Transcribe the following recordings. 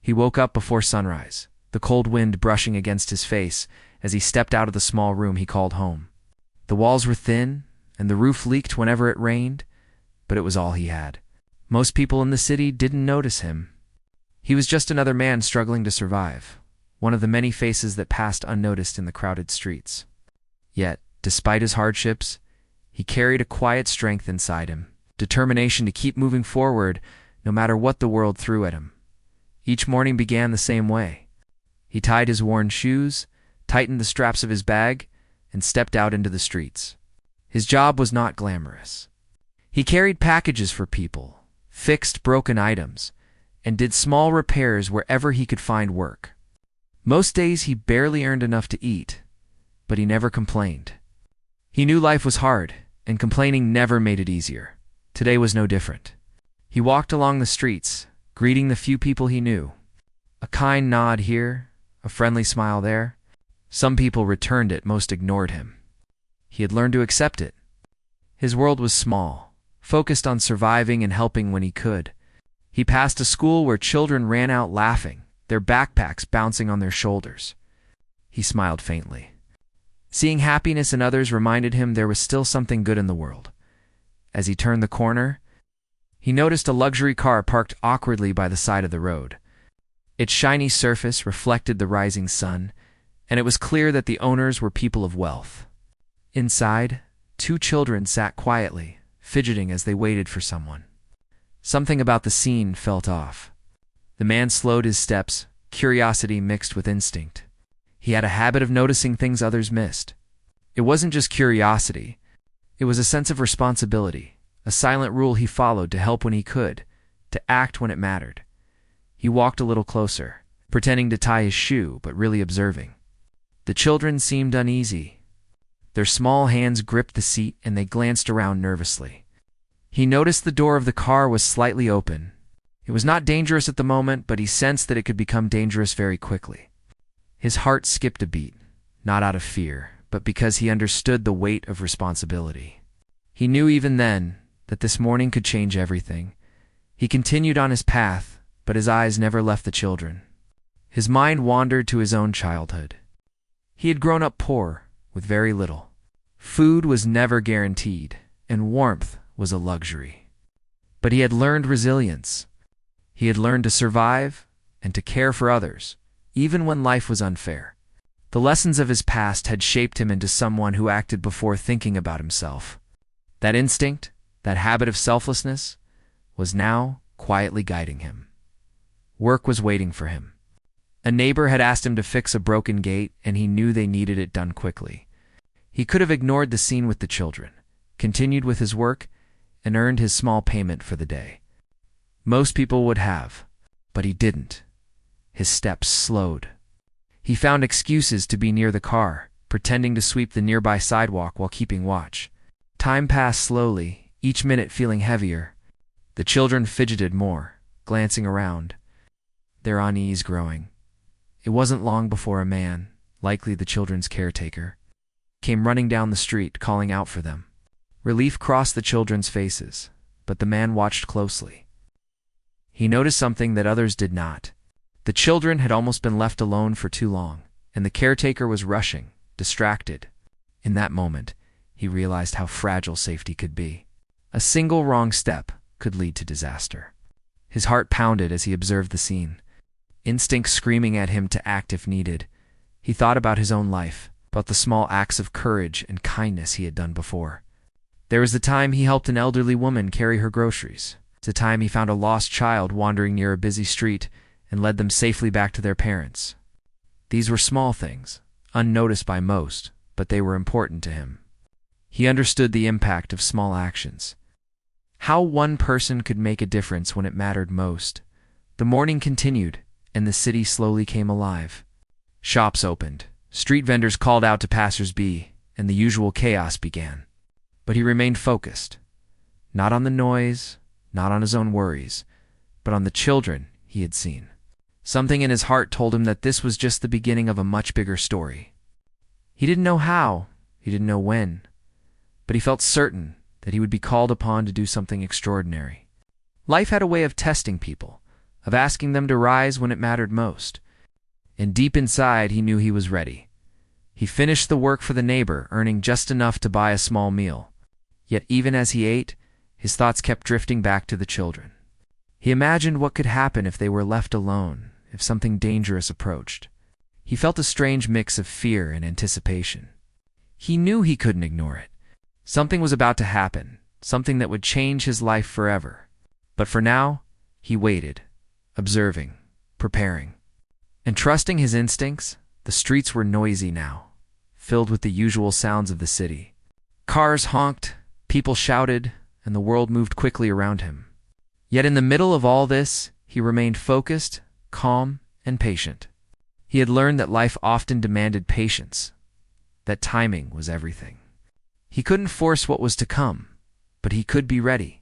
He woke up before sunrise, the cold wind brushing against his face as he stepped out of the small room he called home. The walls were thin, and the roof leaked whenever it rained, but it was all he had. Most people in the city didn't notice him. He was just another man struggling to survive, one of the many faces that passed unnoticed in the crowded streets. Yet, despite his hardships, he carried a quiet strength inside him, determination to keep moving forward no matter what the world threw at him. Each morning began the same way. He tied his worn shoes, tightened the straps of his bag, and stepped out into the streets. His job was not glamorous. He carried packages for people, fixed broken items, and did small repairs wherever he could find work. Most days he barely earned enough to eat, but he never complained. He knew life was hard, and complaining never made it easier. Today was no different. He walked along the streets, greeting the few people he knew. A kind nod here, a friendly smile there. Some people returned it, most ignored him. He had learned to accept it. His world was small, focused on surviving and helping when he could. He passed a school where children ran out laughing, their backpacks bouncing on their shoulders. He smiled faintly. Seeing happiness in others reminded him there was still something good in the world. As he turned the corner, he noticed a luxury car parked awkwardly by the side of the road. Its shiny surface reflected the rising sun, and it was clear that the owners were people of wealth. Inside, 2 children sat quietly, fidgeting as they waited for someone. Something about the scene felt off. The man slowed his steps, curiosity mixed with instinct. He had a habit of noticing things others missed. It wasn't just curiosity. It was a sense of responsibility, a silent rule he followed to help when he could, to act when it mattered. He walked a little closer, pretending to tie his shoe, but really observing. The children seemed uneasy. Their small hands gripped the seat and they glanced around nervously. He noticed the door of the car was slightly open. It was not dangerous at the moment, but he sensed that it could become dangerous very quickly. His heart skipped a beat, not out of fear, but because he understood the weight of responsibility. He knew even then that this morning could change everything. He continued on his path, but his eyes never left the children. His mind wandered to his own childhood. He had grown up poor, with very little. Food was never guaranteed, and warmth was a luxury. But he had learned resilience. He had learned to survive and to care for others, even when life was unfair. The lessons of his past had shaped him into someone who acted before thinking about himself. That instinct, that habit of selflessness, was now quietly guiding him. Work was waiting for him. A neighbor had asked him to fix a broken gate, and he knew they needed it done quickly. He could have ignored the scene with the children, continued with his work, and earned his small payment for the day. Most people would have, but he didn't. His steps slowed. He found excuses to be near the car, pretending to sweep the nearby sidewalk while keeping watch. Time passed slowly, each minute feeling heavier. The children fidgeted more, glancing around, their unease growing. It wasn't long before a man, likely the children's caretaker, came running down the street, calling out for them. Relief crossed the children's faces, but the man watched closely. He noticed something that others did not. The children had almost been left alone for too long, and the caretaker was rushing, distracted. In that moment, he realized how fragile safety could be. A single wrong step could lead to disaster. His heart pounded as he observed the scene, instinct screaming at him to act if needed. He thought about his own life, about the small acts of courage and kindness he had done before. There was the time he helped an elderly woman carry her groceries. The time he found a lost child wandering near a busy street and led them safely back to their parents. These were small things, unnoticed by most, but they were important to him. He understood the impact of small actions. How one person could make a difference when it mattered most. The morning continued, and the city slowly came alive. Shops opened, street vendors called out to passers-by, and the usual chaos began. But he remained focused, not on the noise, not on his own worries, but on the children he had seen. Something in his heart told him that this was just the beginning of a much bigger story. He didn't know how, he didn't know when, but he felt certain that he would be called upon to do something extraordinary. Life had a way of testing people, of asking them to rise when it mattered most. And deep inside, he knew he was ready. He finished the work for the neighbor, earning just enough to buy a small meal. Yet even as he ate, his thoughts kept drifting back to the children. He imagined what could happen if they were left alone, if something dangerous approached. He felt a strange mix of fear and anticipation. He knew he couldn't ignore it. Something was about to happen, something that would change his life forever. But for now, he waited, observing, preparing. And trusting his instincts, the streets were noisy now, filled with the usual sounds of the city. Cars honked, people shouted, and the world moved quickly around him. Yet in the middle of all this, he remained focused, calm, and patient. He had learned that life often demanded patience, that timing was everything. He couldn't force what was to come, but he could be ready.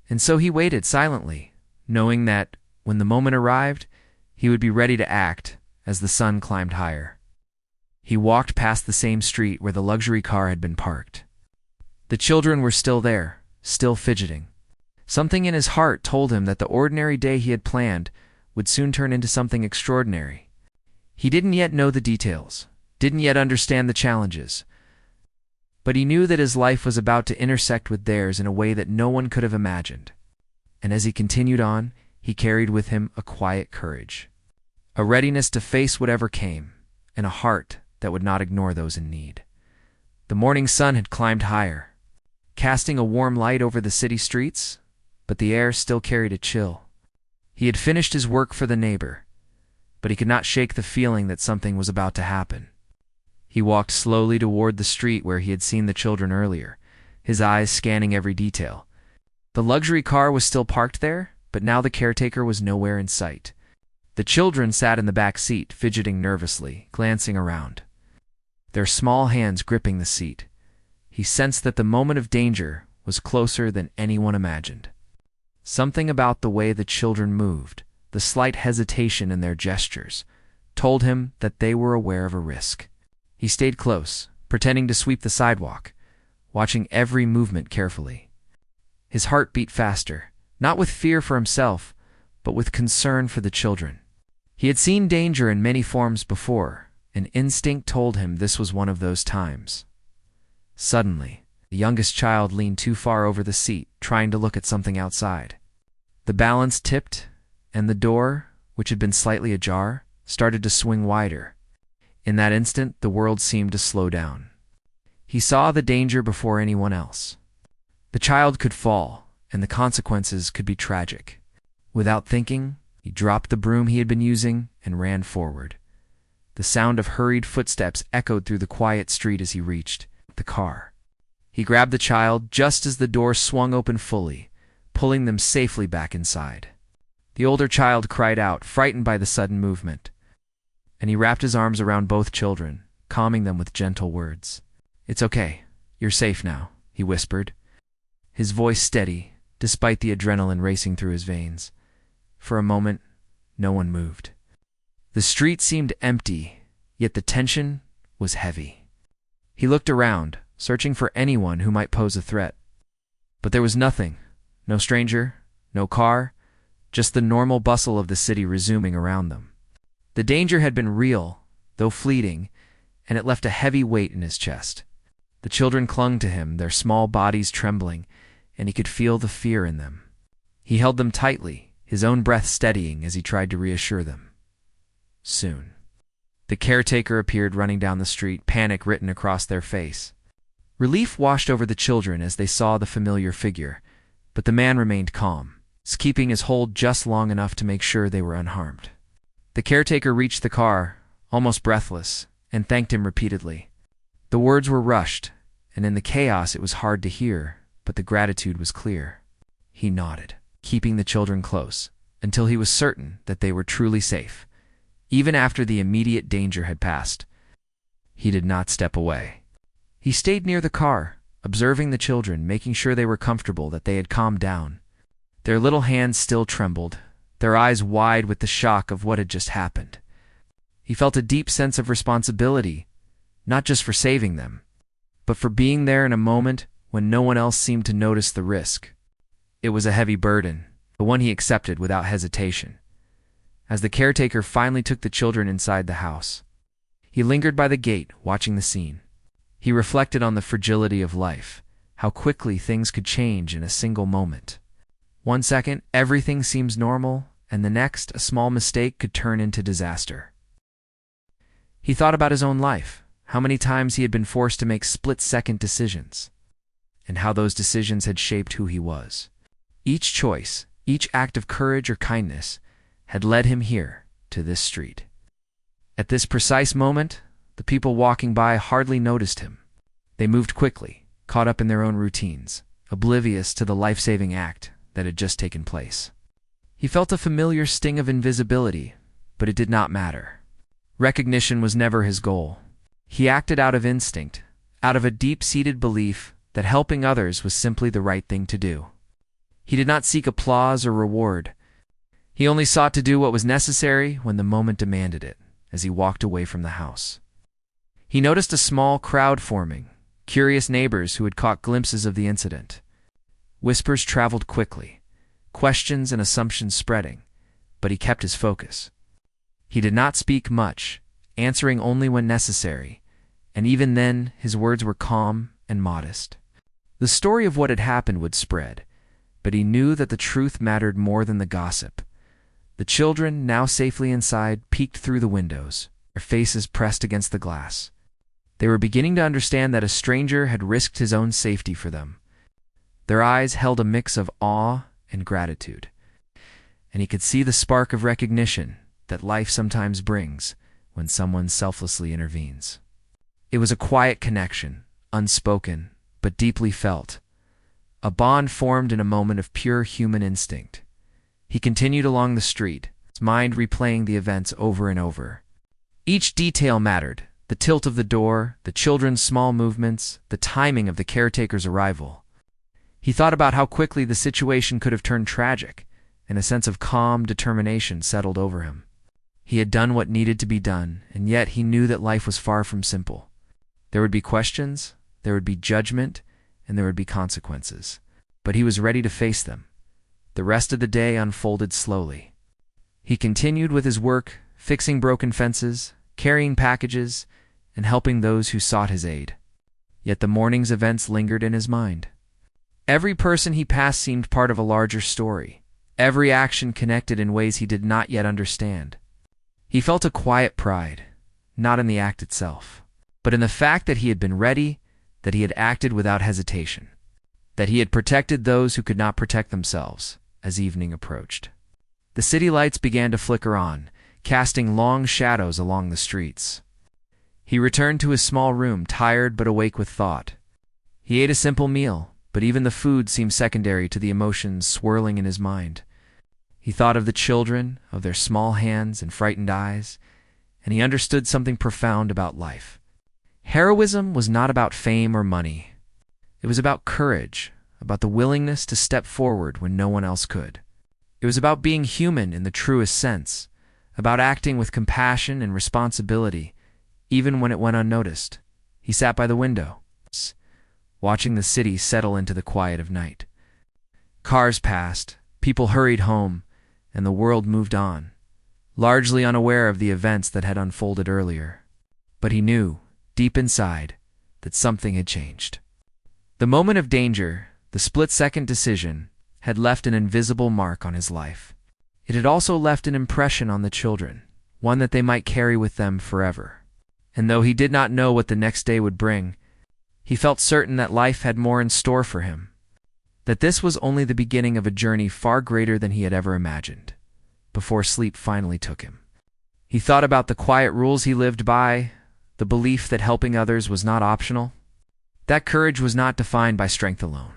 And so he waited silently, knowing that, when the moment arrived, he would be ready to act as the sun climbed higher. He walked past the same street where the luxury car had been parked. The children were still there, still fidgeting. Something in his heart told him that the ordinary day he had planned would soon turn into something extraordinary. He didn't yet know the details, didn't yet understand the challenges, but he knew that his life was about to intersect with theirs in a way that no one could have imagined. And as he continued on, he carried with him a quiet courage, a readiness to face whatever came, and a heart that would not ignore those in need. The morning sun had climbed higher, casting a warm light over the city streets, but the air still carried a chill. He had finished his work for the neighbor, but he could not shake the feeling that something was about to happen. He walked slowly toward the street where he had seen the children earlier, his eyes scanning every detail. The luxury car was still parked there, but now the caretaker was nowhere in sight. The children sat in the back seat, fidgeting nervously, glancing around, their small hands gripping the seat. He sensed that the moment of danger was closer than anyone imagined. Something about the way the children moved, the slight hesitation in their gestures, told him that they were aware of a risk. He stayed close, pretending to sweep the sidewalk, watching every movement carefully. His heart beat faster, not with fear for himself, but with concern for the children. He had seen danger in many forms before, and instinct told him this was one of those times. Suddenly, the youngest child leaned too far over the seat, trying to look at something outside. The balance tipped, and the door, which had been slightly ajar, started to swing wider. In that instant, the world seemed to slow down. He saw the danger before anyone else. The child could fall, and the consequences could be tragic. Without thinking, he dropped the broom he had been using and ran forward. The sound of hurried footsteps echoed through the quiet street as he reached the car. He grabbed the child just as the door swung open fully, pulling them safely back inside. The older child cried out, frightened by the sudden movement, and he wrapped his arms around both children, calming them with gentle words. "It's okay. You're safe now," he whispered, his voice steady, despite the adrenaline racing through his veins. For a moment, no one moved. The street seemed empty, yet the tension was heavy. He looked around, searching for anyone who might pose a threat. But there was nothing, no stranger, no car, just the normal bustle of the city resuming around them. The danger had been real, though fleeting, and it left a heavy weight in his chest. The children clung to him, their small bodies trembling, and he could feel the fear in them. He held them tightly, his own breath steadying as he tried to reassure them. Soon, the caretaker appeared running down the street, panic written across their face. Relief washed over the children as they saw the familiar figure, but the man remained calm, keeping his hold just long enough to make sure they were unharmed. The caretaker reached the car, almost breathless, and thanked him repeatedly. The words were rushed, and in the chaos it was hard to hear, but the gratitude was clear. He nodded, keeping the children close, until he was certain that they were truly safe. Even after the immediate danger had passed, he did not step away. He stayed near the car, observing the children, making sure they were comfortable, that they had calmed down. Their little hands still trembled, their eyes wide with the shock of what had just happened. He felt a deep sense of responsibility, not just for saving them, but for being there in a moment when no one else seemed to notice the risk. It was a heavy burden, but one he accepted without hesitation. as the caretaker finally took the children inside the house. He lingered by the gate, watching the scene. He reflected on the fragility of life, how quickly things could change in a single moment. One second, everything seems normal, and the next, a small mistake could turn into disaster. He thought about his own life, how many times he had been forced to make split-second decisions, and how those decisions had shaped who he was. Each choice, each act of courage or kindness, had led him here, to this street. At this precise moment, the people walking by hardly noticed him. They moved quickly, caught up in their own routines, oblivious to the life-saving act that had just taken place. He felt a familiar sting of invisibility, but it did not matter. Recognition was never his goal. He acted out of instinct, out of a deep-seated belief that helping others was simply the right thing to do. He did not seek applause or reward. He only sought to do what was necessary when the moment demanded it, as he walked away from the house. He noticed a small crowd forming, curious neighbors who had caught glimpses of the incident. Whispers traveled quickly, questions and assumptions spreading, but he kept his focus. He did not speak much, answering only when necessary, and even then his words were calm and modest. The story of what had happened would spread, but he knew that the truth mattered more than the gossip. The children, now safely inside, peeked through the windows, their faces pressed against the glass. They were beginning to understand that a stranger had risked his own safety for them. Their eyes held a mix of awe and gratitude, and he could see the spark of recognition that life sometimes brings when someone selflessly intervenes. It was a quiet connection, unspoken, but deeply felt. A bond formed in a moment of pure human instinct. He continued along the street, his mind replaying the events over and over. Each detail mattered: the tilt of the door, the children's small movements, the timing of the caretaker's arrival. He thought about how quickly the situation could have turned tragic, and a sense of calm determination settled over him. He had done what needed to be done, and yet he knew that life was far from simple. There would be questions, there would be judgment, and there would be consequences. But he was ready to face them. The rest of the day unfolded slowly. He continued with his work, fixing broken fences, carrying packages, and helping those who sought his aid. Yet the morning's events lingered in his mind. Every person he passed seemed part of a larger story. Every action connected in ways he did not yet understand. He felt a quiet pride, not in the act itself, but in the fact that he had been ready, that he had acted without hesitation, that he had protected those who could not protect themselves as evening approached. The city lights began to flicker on, casting long shadows along the streets. He returned to his small room, tired but awake with thought. He ate a simple meal, but even the food seemed secondary to the emotions swirling in his mind. He thought of the children, of their small hands and frightened eyes, and he understood something profound about life. Heroism was not about fame or money. It was about courage, about the willingness to step forward when no one else could. It was about being human in the truest sense, about acting with compassion and responsibility, even when it went unnoticed. He sat by the window, watching the city settle into the quiet of night. Cars passed, people hurried home, and the world moved on, largely unaware of the events that had unfolded earlier. But he knew, deep inside, that something had changed. The moment of danger, the split-second decision, had left an invisible mark on his life. It had also left an impression on the children, one that they might carry with them forever. And though he did not know what the next day would bring, he felt certain that life had more in store for him, that this was only the beginning of a journey far greater than he had ever imagined, before sleep finally took him. He thought about the quiet rules he lived by, the belief that helping others was not optional, that courage was not defined by strength alone,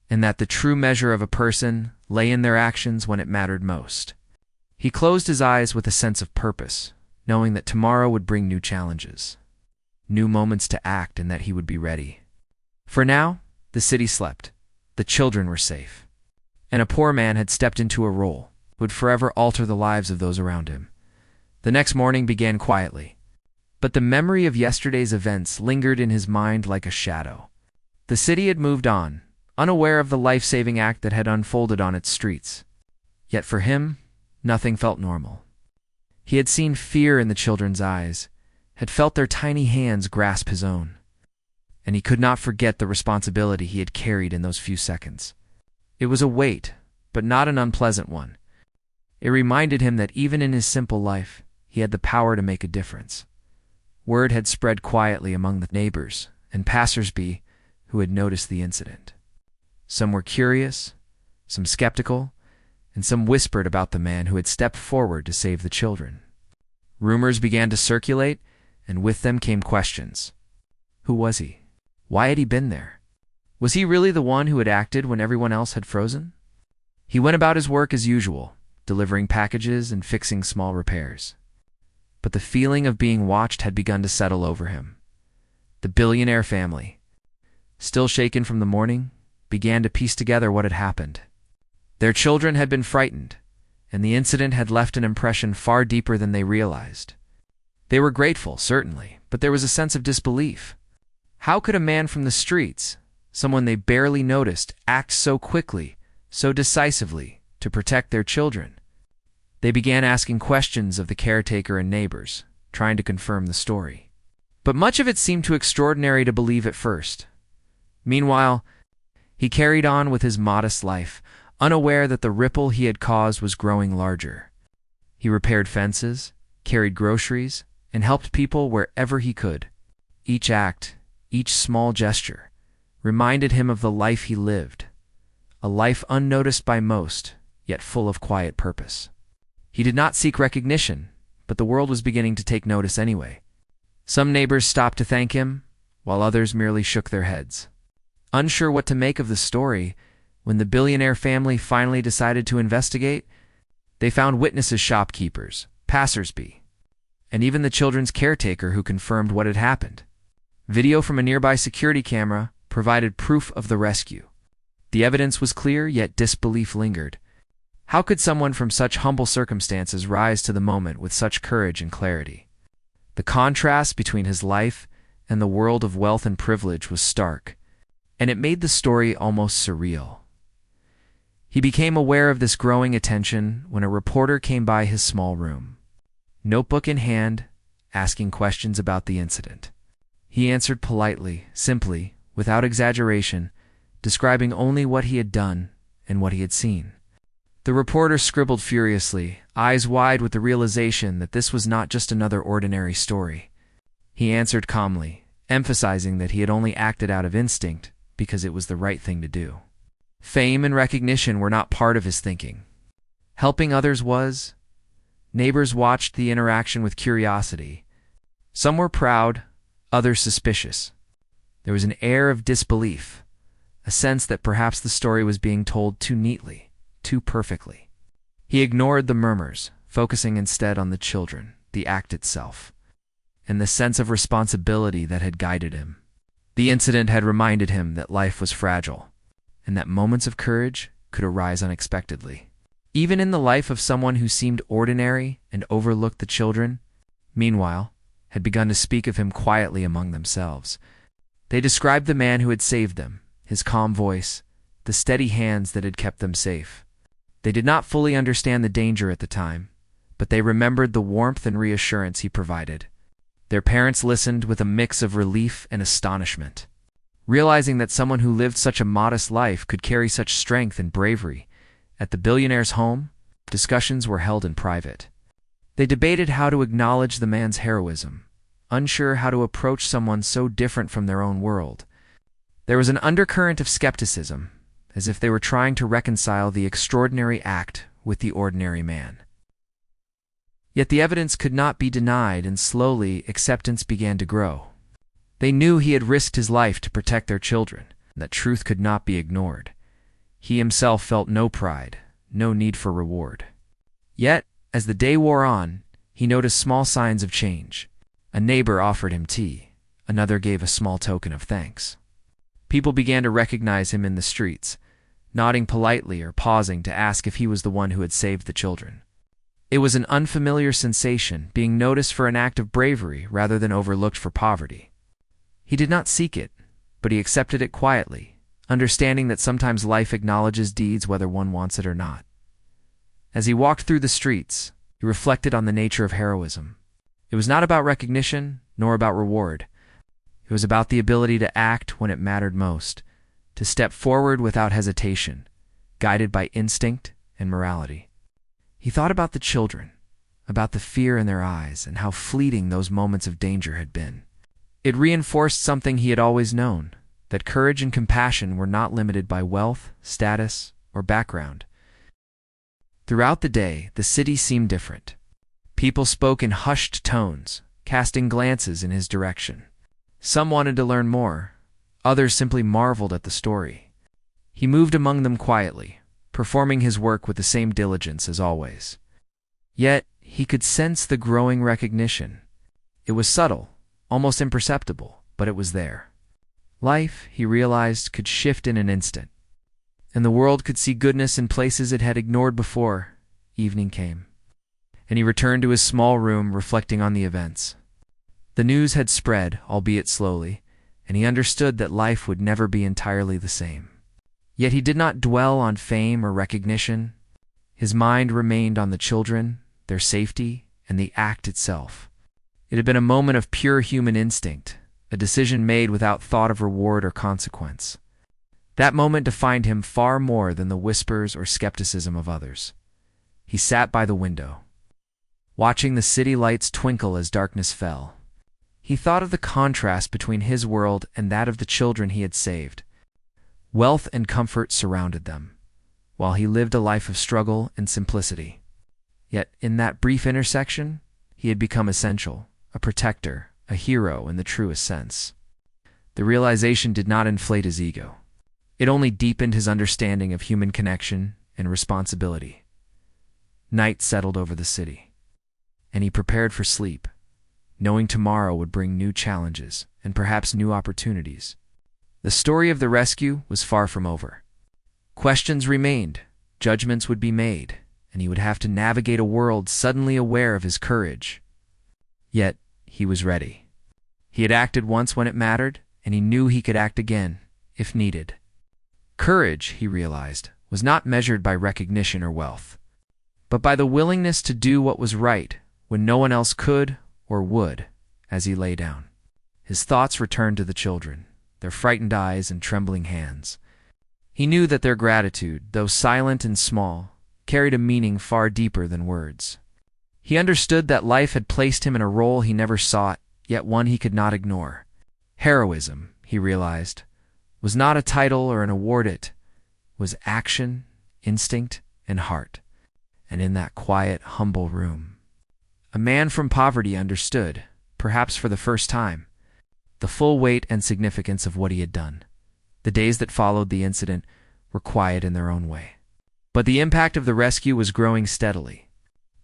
and that the true measure of a person lay in their actions when it mattered most. He closed his eyes with a sense of purpose, knowing that tomorrow would bring new challenges, new moments to act, and that he would be ready. For now, the city slept, the children were safe, and a poor man had stepped into a role that would forever alter the lives of those around him. The next morning began quietly, but the memory of yesterday's events lingered in his mind like a shadow. The city had moved on, unaware of the life-saving act that had unfolded on its streets. Yet for him, nothing felt normal. He had seen fear in the children's eyes, had felt their tiny hands grasp his own, and he could not forget the responsibility he had carried in those few seconds. It was a weight, but not an unpleasant one. It reminded him that even in his simple life, he had the power to make a difference. Word had spread quietly among the neighbors and passers-by who had noticed the incident. Some were curious, some skeptical, and some whispered about the man who had stepped forward to save the children. Rumors began to circulate, and with them came questions. Who was he? Why had he been there? Was he really the one who had acted when everyone else had frozen? He went about his work as usual, delivering packages and fixing small repairs. But the feeling of being watched had begun to settle over him. The billionaire family, still shaken from the morning, began to piece together what had happened. Their children had been frightened, and the incident had left an impression far deeper than they realized. They were grateful, certainly, but there was a sense of disbelief. How could a man from the streets, someone they barely noticed, act so quickly, so decisively, to protect their children? They began asking questions of the caretaker and neighbors, trying to confirm the story. But much of it seemed too extraordinary to believe at first. Meanwhile, he carried on with his modest life, unaware that the ripple he had caused was growing larger. He repaired fences, carried groceries, and helped people wherever he could. Each act, each small gesture, reminded him of the life he lived, a life unnoticed by most, yet full of quiet purpose. He did not seek recognition, but the world was beginning to take notice anyway. Some neighbors stopped to thank him, while others merely shook their heads. Unsure what to make of the story, when the billionaire family finally decided to investigate, they found witnesses, shopkeepers, passers-by, and even the children's caretaker who confirmed what had happened. Video from a nearby security camera provided proof of the rescue. The evidence was clear, yet disbelief lingered. How could someone from such humble circumstances rise to the moment with such courage and clarity? The contrast between his life and the world of wealth and privilege was stark, and it made the story almost surreal. He became aware of this growing attention when a reporter came by his small room, notebook in hand, asking questions about the incident. He answered politely, simply, without exaggeration, describing only what he had done and what he had seen. The reporter scribbled furiously, eyes wide with the realization that this was not just another ordinary story. He answered calmly, emphasizing that he had only acted out of instinct because it was the right thing to do. Fame and recognition were not part of his thinking. Helping others was. Neighbors watched the interaction with curiosity. Some were proud, others suspicious. There was an air of disbelief, a sense that perhaps the story was being told too neatly, too perfectly. He ignored the murmurs, focusing instead on the children, the act itself, and the sense of responsibility that had guided him. The incident had reminded him that life was fragile, and that moments of courage could arise unexpectedly. Even in the life of someone who seemed ordinary and overlooked the children, meanwhile, had begun to speak of him quietly among themselves. They described the man who had saved them, his calm voice, the steady hands that had kept them safe. They did not fully understand the danger at the time, but they remembered the warmth and reassurance he provided. Their parents listened with a mix of relief and astonishment, realizing that someone who lived such a modest life could carry such strength and bravery. At the billionaire's home, discussions were held in private. They debated how to acknowledge the man's heroism, unsure how to approach someone so different from their own world. There was an undercurrent of skepticism, as if they were trying to reconcile the extraordinary act with the ordinary man. Yet the evidence could not be denied, and slowly acceptance began to grow. They knew he had risked his life to protect their children, and that truth could not be ignored. He himself felt no pride, no need for reward. Yet, as the day wore on, he noticed small signs of change. A neighbor offered him tea. Another gave a small token of thanks. People began to recognize him in the streets, nodding politely or pausing to ask if he was the one who had saved the children. It was an unfamiliar sensation, being noticed for an act of bravery rather than overlooked for poverty. He did not seek it, but he accepted it quietly, understanding that sometimes life acknowledges deeds whether one wants it or not. As he walked through the streets, He reflected on the nature of heroism. It was not about recognition, nor about reward. It was about the ability to act when it mattered most, to step forward without hesitation, guided by instinct and morality. He thought about the children, about the fear in their eyes, and how fleeting those moments of danger had been. It reinforced something he had always known, that courage and compassion were not limited by wealth, status, or background. Throughout the day, the city seemed different. People spoke in hushed tones, casting glances in his direction. Some wanted to learn more, others simply marveled at the story. He moved among them quietly, performing his work with the same diligence as always. Yet, he could sense the growing recognition. It was subtle, almost imperceptible, but it was there. Life, he realized, could shift in an instant, and the world could see goodness in places it had ignored before. Evening came, and he returned to his small room, reflecting on the events. The news had spread, albeit slowly, and he understood that life would never be entirely the same. Yet he did not dwell on fame or recognition. His mind remained on the children, their safety, and the act itself. It had been a moment of pure human instinct, a decision made without thought of reward or consequence. That moment defined him far more than the whispers or skepticism of others. He sat by the window, watching the city lights twinkle as darkness fell. He thought of the contrast between his world and that of the children he had saved. Wealth and comfort surrounded them, while he lived a life of struggle and simplicity. Yet in that brief intersection, he had become essential, a protector, a hero in the truest sense. The realization did not inflate his ego. It only deepened his understanding of human connection and responsibility. Night settled over the city, and he prepared for sleep, knowing tomorrow would bring new challenges and perhaps new opportunities. The story of the rescue was far from over. Questions remained, judgments would be made, and he would have to navigate a world suddenly aware of his courage. Yet, he was ready. He had acted once when it mattered, and he knew he could act again, if needed. Courage, he realized, was not measured by recognition or wealth, but by the willingness to do what was right when no one else could or would. As he lay down, his thoughts returned to the children, their frightened eyes and trembling hands. He knew that their gratitude, though silent and small, carried a meaning far deeper than words. He understood that life had placed him in a role he never sought, yet one he could not ignore. Heroism, he realized, was not a title or an award. It was action, instinct, and heart. And in that quiet, humble room, a man from poverty understood, perhaps for the first time, the full weight and significance of what he had done. The days that followed the incident were quiet in their own way, but the impact of the rescue was growing steadily.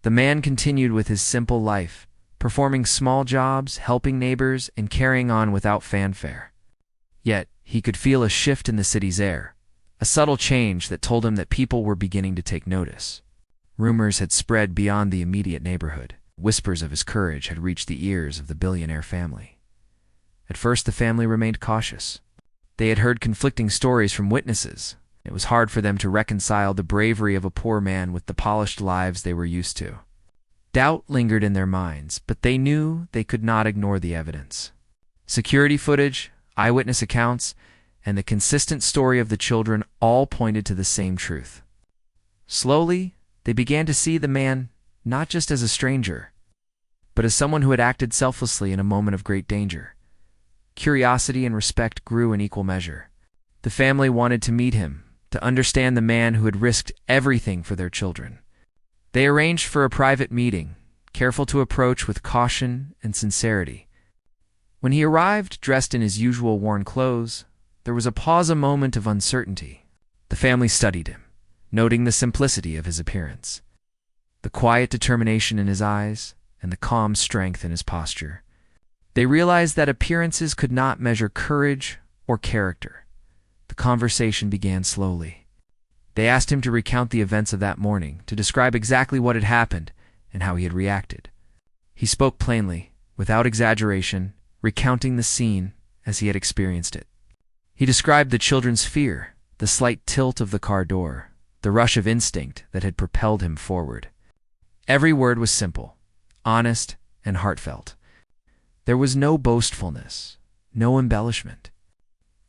The man continued with his simple life, performing small jobs, helping neighbors, and carrying on without fanfare. Yet, he could feel a shift in the city's air, a subtle change that told him that people were beginning to take notice. Rumors had spread beyond the immediate neighborhood. Whispers of his courage had reached the ears of the Billionaire family. At first, the family remained cautious. They had heard conflicting stories from witnesses. It was hard for them to reconcile the bravery of a poor man with the polished lives they were used to. Doubt lingered in their minds, but they knew they could not ignore the evidence. Security footage, eyewitness accounts, and the consistent story of the children all pointed to the same truth. Slowly, they began to see the man not just as a stranger, but as someone who had acted selflessly in a moment of great danger. Curiosity and respect grew in equal measure. The family wanted to meet him, to understand the man who had risked everything for their children. They arranged for a private meeting, careful to approach with caution and sincerity. When he arrived, dressed in his usual worn clothes, there was a moment of uncertainty. The family studied him, noting the simplicity of his appearance, the quiet determination in his eyes, and the calm strength in his posture. They realized that appearances could not measure courage or character. The conversation began slowly. They asked him to recount the events of that morning, to describe exactly what had happened and how he had reacted. He spoke plainly, without exaggeration, recounting the scene as he had experienced it. He described the children's fear, the slight tilt of the car door, the rush of instinct that had propelled him forward. Every word was simple, honest, and heartfelt. There was no boastfulness, no embellishment.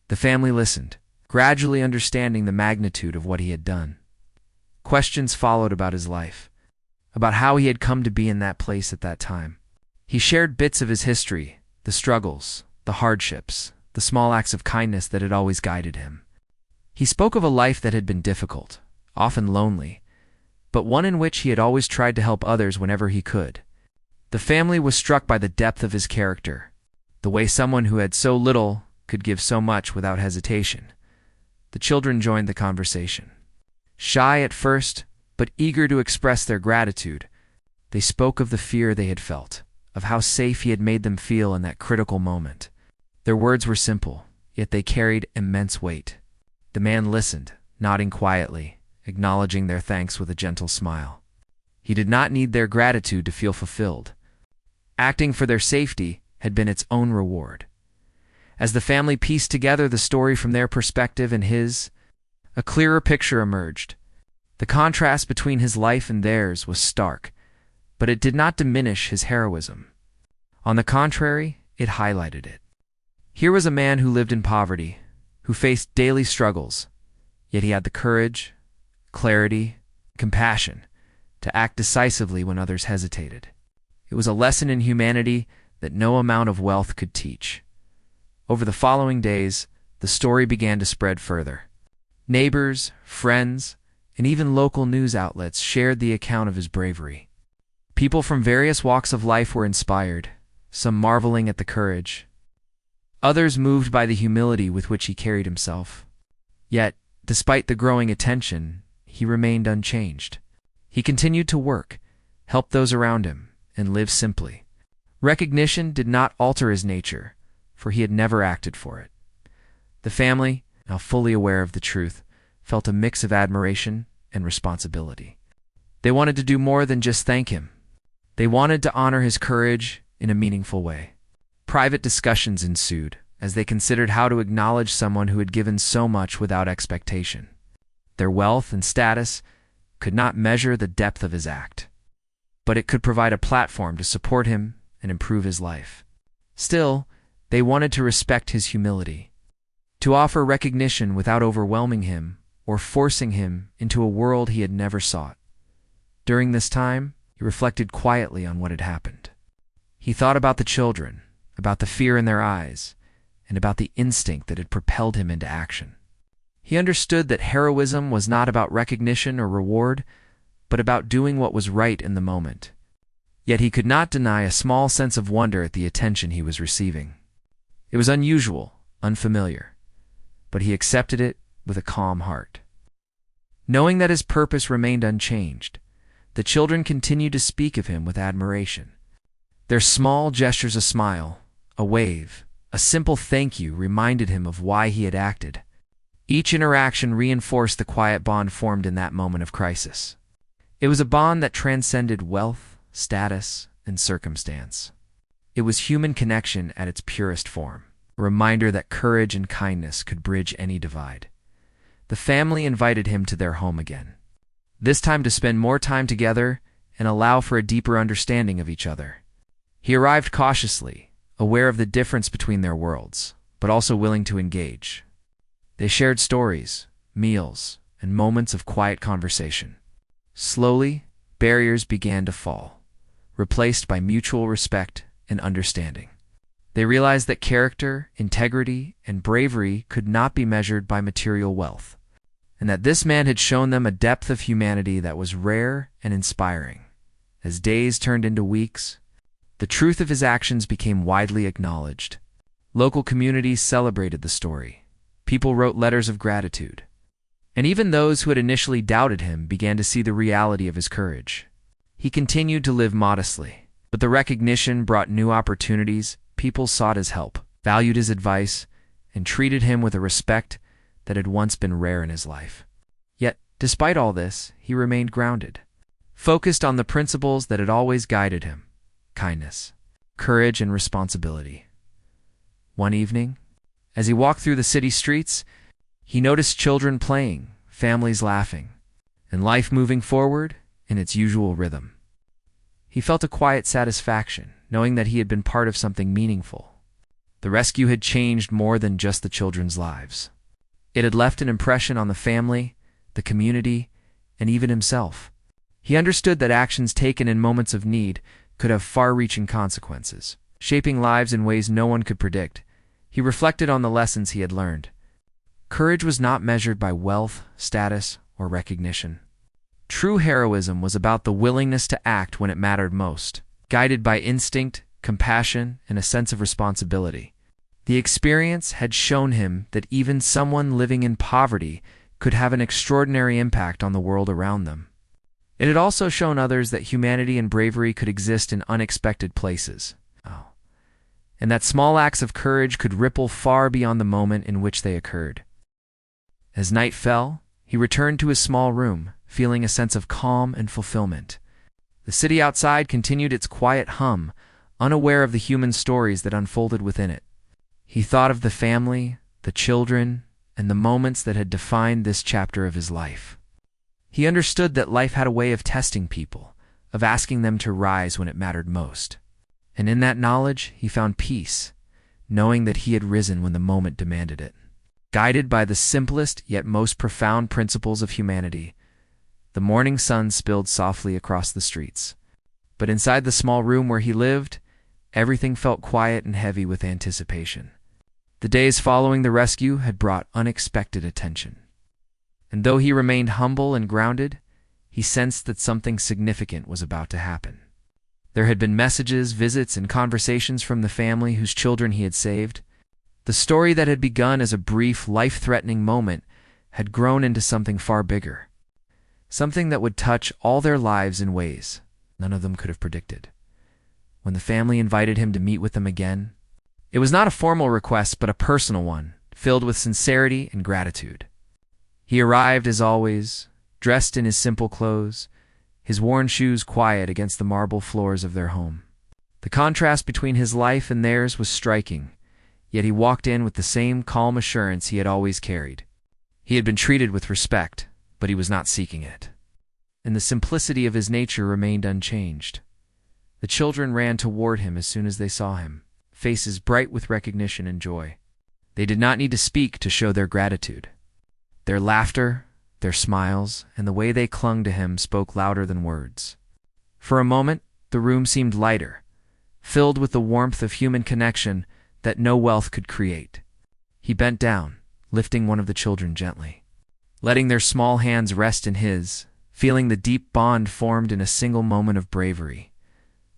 The family listened, gradually understanding the magnitude of what he had done. Questions followed about his life, about how he had come to be in that place at that time. He shared bits of his history, the struggles, the hardships, the small acts of kindness that had always guided him. He spoke of a life that had been difficult, often lonely, but one in which he had always tried to help others whenever he could. The family was struck by the depth of his character, the way someone who had so little could give so much without hesitation. The children joined the conversation. Shy at first, but eager to express their gratitude, they spoke of the fear they had felt, of how safe he had made them feel in that critical moment. Their words were simple, yet they carried immense weight. The man listened, nodding quietly, acknowledging their thanks with a gentle smile. He did not need their gratitude to feel fulfilled. Acting for their safety had been its own reward. As the family pieced together the story from their perspective and his, a clearer picture emerged. The contrast between his life and theirs was stark, but it did not diminish his heroism. On the contrary, it highlighted it. Here was a man who lived in poverty, who faced daily struggles, yet he had the courage, clarity, compassion to act decisively when others hesitated. It was a lesson in humanity that no amount of wealth could teach. Over the following days, the story began to spread further. Neighbors, friends, and even local news outlets shared the account of his bravery. People from various walks of life were inspired, some marveling at the courage, others moved by the humility with which he carried himself. Yet, despite the growing attention, he remained unchanged. He continued to work, help those around him, and live simply. Recognition did not alter his nature, for he had never acted for it. The family, now fully aware of the truth, felt a mix of admiration and responsibility. They wanted to do more than just thank him. They wanted to honor his courage in a meaningful way. Private discussions ensued as they considered how to acknowledge someone who had given so much without expectation. Their wealth and status could not measure the depth of his act, but it could provide a platform to support him and improve his life. Still, they wanted to respect his humility, to offer recognition without overwhelming him or forcing him into a world he had never sought. During this time, he reflected quietly on what had happened. He thought about the children, about the fear in their eyes, and about the instinct that had propelled him into action. He understood that heroism was not about recognition or reward, but about doing what was right in the moment. Yet he could not deny a small sense of wonder at the attention he was receiving. It was unusual, unfamiliar, but he accepted it with a calm heart. Knowing that his purpose remained unchanged, the children continued to speak of him with admiration. Their small gestures, a smile, a wave, a simple thank you, reminded him of why he had acted. Each interaction reinforced the quiet bond formed in that moment of crisis. It was a bond that transcended wealth, status, and circumstance. It was human connection at its purest form, a reminder that courage and kindness could bridge any divide. The family invited him to their home again, this time to spend more time together and allow for a deeper understanding of each other. He arrived cautiously, aware of the difference between their worlds, but also willing to engage. They shared stories, meals, and moments of quiet conversation. Slowly, barriers began to fall, replaced by mutual respect and understanding. They realized that character, integrity, and bravery could not be measured by material wealth, and that this man had shown them a depth of humanity that was rare and inspiring. As days turned into weeks, the truth of his actions became widely acknowledged. Local communities celebrated the story. People wrote letters of gratitude. And even those who had initially doubted him began to see the reality of his courage. He continued to live modestly, but the recognition brought new opportunities. People sought his help, valued his advice, and treated him with a respect that had once been rare in his life. Yet, despite all this, he remained grounded, focused on the principles that had always guided him: kindness, courage, and responsibility. One evening, as he walked through the city streets, he noticed children playing, families laughing, and life moving forward in its usual rhythm. He felt a quiet satisfaction, knowing that he had been part of something meaningful. The rescue had changed more than just the children's lives. It had left an impression on the family, the community, and even himself. He understood that actions taken in moments of need could have far-reaching consequences, shaping lives in ways no one could predict. He reflected on the lessons he had learned. Courage was not measured by wealth, status, or recognition. True heroism was about the willingness to act when it mattered most, guided by instinct, compassion, and a sense of responsibility. The experience had shown him that even someone living in poverty could have an extraordinary impact on the world around them. It had also shown others that humanity and bravery could exist in unexpected places. And that small acts of courage could ripple far beyond the moment in which they occurred. As night fell, he returned to his small room, feeling a sense of calm and fulfillment. The city outside continued its quiet hum, unaware of the human stories that unfolded within it. He thought of the family, the children, and the moments that had defined this chapter of his life. He understood that life had a way of testing people, of asking them to rise when it mattered most. And in that knowledge, he found peace, knowing that he had risen when the moment demanded it. Guided by the simplest yet most profound principles of humanity, the morning sun spilled softly across the streets. But inside the small room where he lived, everything felt quiet and heavy with anticipation. The days following the rescue had brought unexpected attention. And though he remained humble and grounded, he sensed that something significant was about to happen. There had been messages, visits, and conversations from the family whose children he had saved. The story that had begun as a brief, life-threatening moment had grown into something far bigger. Something that would touch all their lives in ways none of them could have predicted. When the family invited him to meet with them again, it was not a formal request but a personal one, filled with sincerity and gratitude. He arrived, as always, dressed in his simple clothes, his worn shoes quiet against the marble floors of their home. The contrast between his life and theirs was striking, yet he walked in with the same calm assurance he had always carried. He had been treated with respect, but he was not seeking it. And the simplicity of his nature remained unchanged. The children ran toward him as soon as they saw him, faces bright with recognition and joy. They did not need to speak to show their gratitude. Their laughter, their smiles, and the way they clung to him spoke louder than words. For a moment, the room seemed lighter, filled with the warmth of human connection that no wealth could create. He bent down, lifting one of the children gently. Letting their small hands rest in his, feeling the deep bond formed in a single moment of bravery.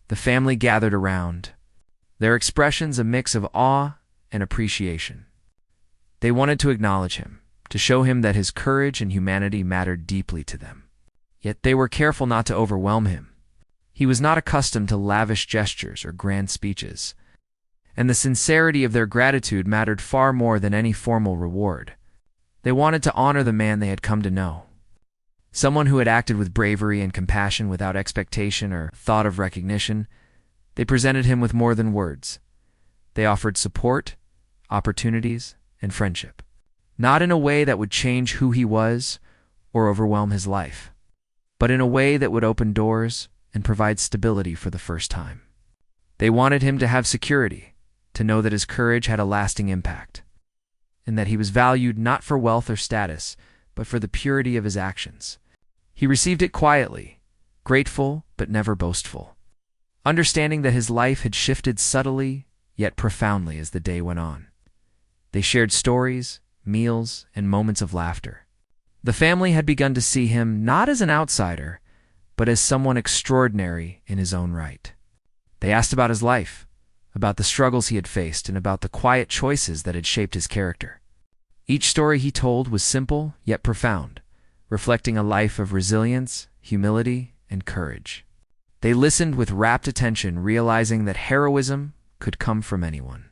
The family gathered around, their expressions a mix of awe and appreciation. They wanted to acknowledge him, to show him that his courage and humanity mattered deeply to them. Yet they were careful not to overwhelm him. He was not accustomed to lavish gestures or grand speeches, and the sincerity of their gratitude mattered far more than any formal reward. They wanted to honor the man they had come to know, someone who had acted with bravery and compassion without expectation or thought of recognition. They presented him with more than words. They offered support, opportunities, and friendship. Not in a way that would change who he was or overwhelm his life, but in a way that would open doors and provide stability for the first time. They wanted him to have security, to know that his courage had a lasting impact, and that he was valued not for wealth or status, but for the purity of his actions. He received it quietly, grateful but never boastful, understanding that his life had shifted subtly yet profoundly as the day went on. They shared stories, meals, and moments of laughter. The family had begun to see him not as an outsider, but as someone extraordinary in his own right. They asked about his life, about the struggles he had faced, and about the quiet choices that had shaped his character. Each story he told was simple yet profound, reflecting a life of resilience, humility, and courage. They listened with rapt attention, realizing that heroism could come from anyone,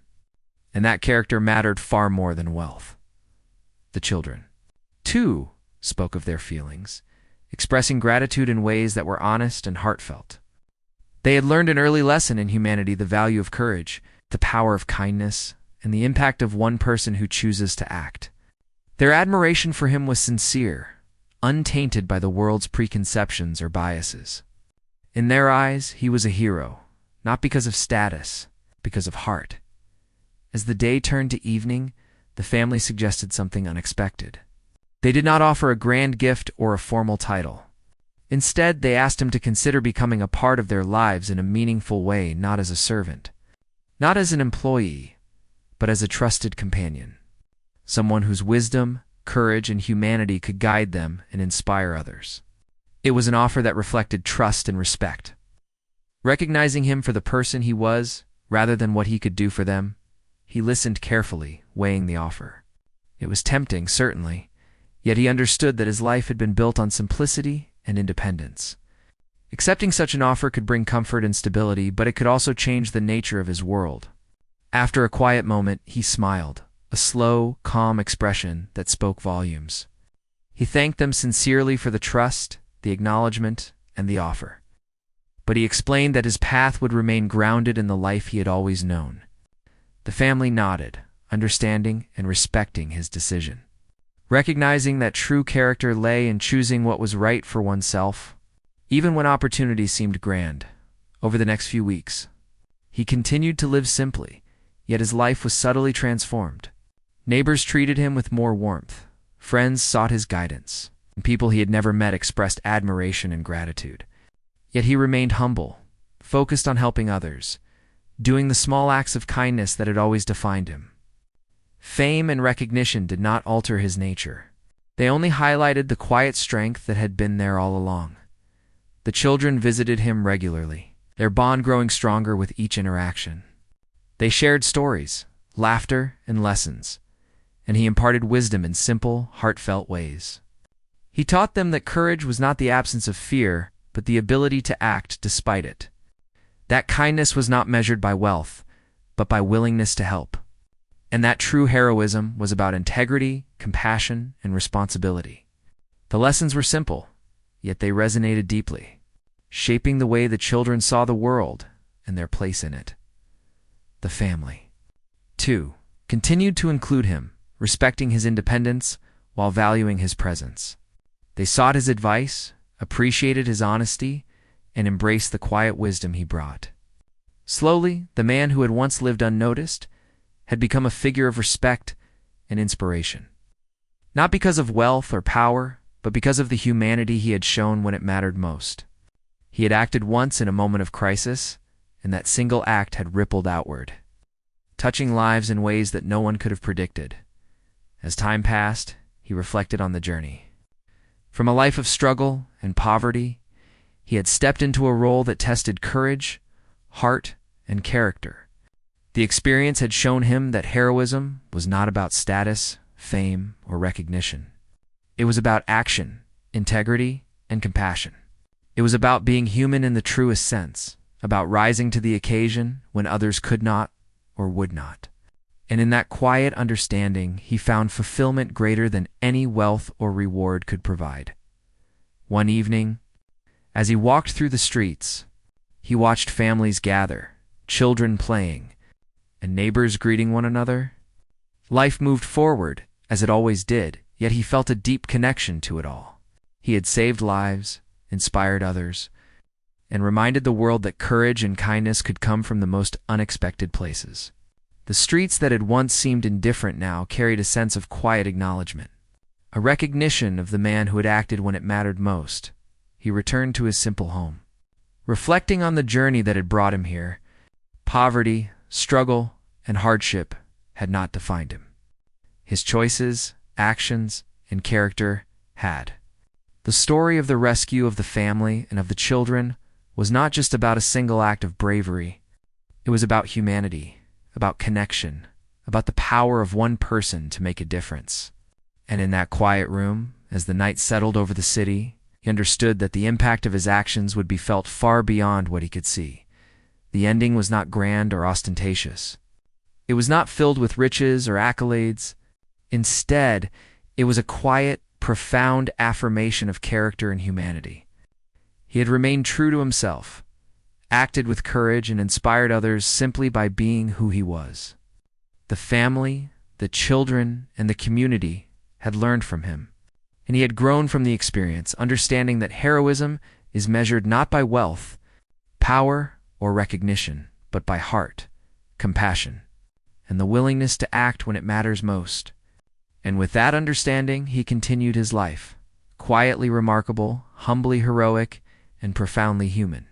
and that character mattered far more than wealth. The children, too, spoke of their feelings, expressing gratitude in ways that were honest and heartfelt. They had learned an early lesson in humanity, the value of courage, the power of kindness, and the impact of one person who chooses to act. Their admiration for him was sincere, untainted by the world's preconceptions or biases. In their eyes, he was a hero, not because of status, because of heart. As the day turned to evening, the family suggested something unexpected. They did not offer a grand gift or a formal title. Instead, they asked him to consider becoming a part of their lives in a meaningful way, not as a servant, not as an employee, but as a trusted companion, someone whose wisdom, courage, and humanity could guide them and inspire others. It was an offer that reflected trust and respect. Recognizing him for the person he was, rather than what he could do for them, he listened carefully, weighing the offer. It was tempting, certainly, yet he understood that his life had been built on simplicity and independence. Accepting such an offer could bring comfort and stability, but it could also change the nature of his world. After a quiet moment, he smiled, a slow, calm expression that spoke volumes. He thanked them sincerely for the trust, the acknowledgement, and the offer. But he explained that his path would remain grounded in the life he had always known. The family nodded, understanding and respecting his decision. Recognizing that true character lay in choosing what was right for oneself, even when opportunities seemed grand. Over the next few weeks, he continued to live simply, yet his life was subtly transformed. Neighbors treated him with more warmth, friends sought his guidance, and people he had never met expressed admiration and gratitude. Yet he remained humble, focused on helping others, doing the small acts of kindness that had always defined him. Fame and recognition did not alter his nature. They only highlighted the quiet strength that had been there all along. The children visited him regularly, their bond growing stronger with each interaction. They shared stories, laughter, and lessons, and he imparted wisdom in simple, heartfelt ways. He taught them that courage was not the absence of fear, but the ability to act despite it. That kindness was not measured by wealth, but by willingness to help. And that true heroism was about integrity, compassion, and responsibility. The lessons were simple, yet they resonated deeply, shaping the way the children saw the world and their place in it. The family, too, continued to include him, respecting his independence while valuing his presence. They sought his advice, appreciated his honesty, and embraced the quiet wisdom he brought. Slowly, the man who had once lived unnoticed had become a figure of respect and inspiration. Not because of wealth or power, but because of the humanity he had shown when it mattered most. He had acted once in a moment of crisis, and that single act had rippled outward, touching lives in ways that no one could have predicted. As time passed, he reflected on the journey. From a life of struggle and poverty, he had stepped into a role that tested courage, heart, and character. The experience had shown him that heroism was not about status, fame, or recognition. It was about action, integrity, and compassion. It was about being human in the truest sense, about rising to the occasion when others could not or would not. And in that quiet understanding, he found fulfillment greater than any wealth or reward could provide. One evening, as he walked through the streets, he watched families gather, children playing, and neighbors greeting one another. Life moved forward, as it always did, yet he felt a deep connection to it all. He had saved lives, inspired others, and reminded the world that courage and kindness could come from the most unexpected places. The streets that had once seemed indifferent now carried a sense of quiet acknowledgement, a recognition of the man who had acted when it mattered most. He returned to his simple home. Reflecting on the journey that had brought him here, poverty, struggle, and hardship had not defined him. His choices, actions, and character had. The story of the rescue of the family and of the children was not just about a single act of bravery. It was about humanity, about connection, about the power of one person to make a difference. And in that quiet room, as the night settled over the city, he understood that the impact of his actions would be felt far beyond what he could see. The ending was not grand or ostentatious. It was not filled with riches or accolades. Instead, it was a quiet, profound affirmation of character and humanity. He had remained true to himself, acted with courage, and inspired others simply by being who he was. The family, the children, and the community had learned from him, and he had grown from the experience, understanding that heroism is measured not by wealth, power or recognition, but by heart, compassion, and the willingness to act when it matters most. And with that understanding, he continued his life, quietly remarkable, humbly heroic, and profoundly human.